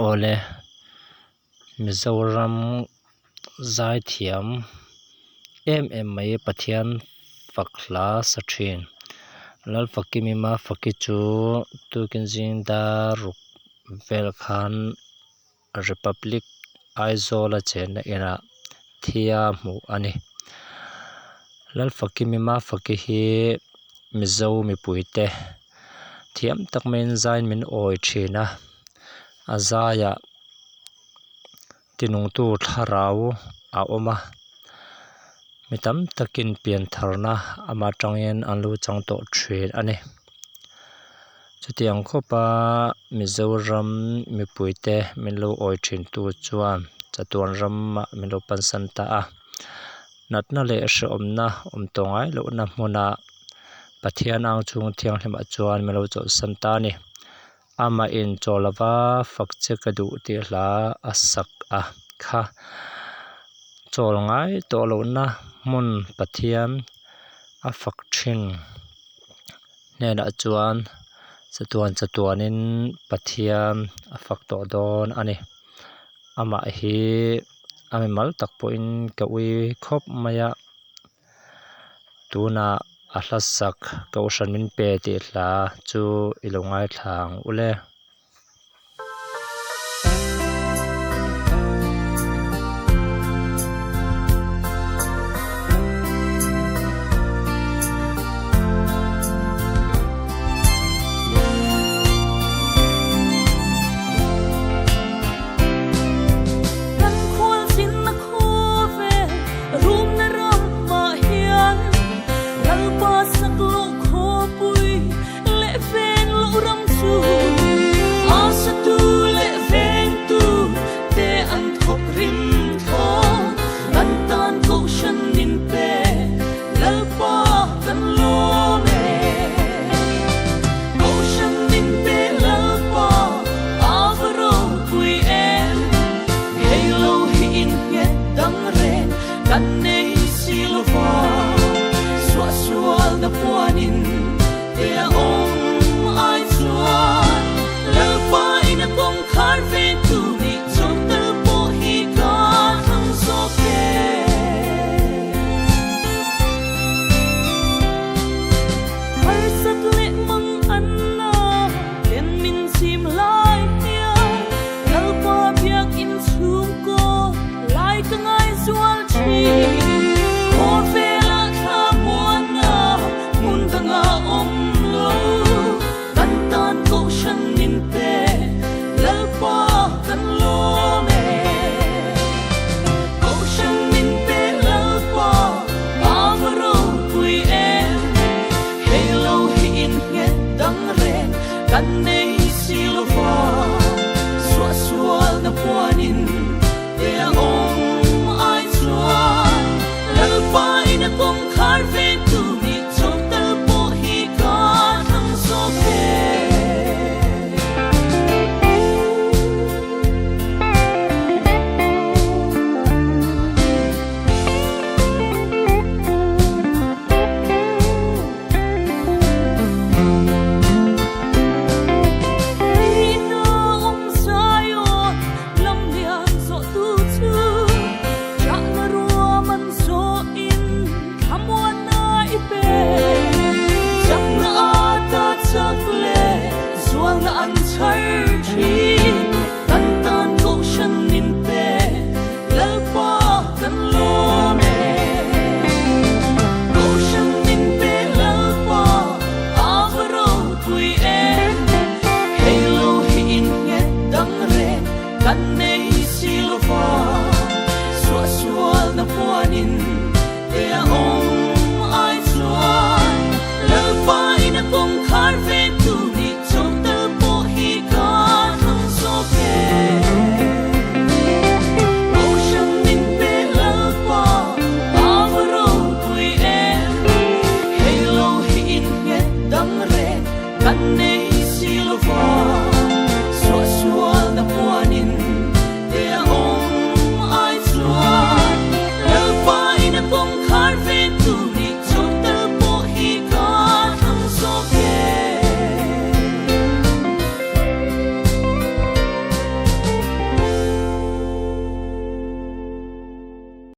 ole Mizoram zai thiam mai pathian fakla sathin lal fakimi ma fakichu tukinjing da ruk velkhan republic aizola chena era thia mu ani lal fakimi ma fakihi mizo mi puite thiam tak men zain min oi thina azaya tinung tu tharau a oma mitam takin pian tharna ama tangin anlu changto thrin ani chutiang khopa Mizoram mipuite minlo oi thin tu chuan chatuan ramma minlo pansan ta a natna le hre omna omtongai lo na hmuna pathian ang chung thianghlim a chuan milo chaw san ta ni ama in chawlava fakche kadu ti hla asak a kha chawl ngai to lo na hmun pathian a fak thin nena chuan chatuanin pathian a fak to dawn ani ama hi ami mal tak po in ka ui khop maya tuna a hlasak ka ushan min pe ti hla chu ilungai thlang ule Lal pa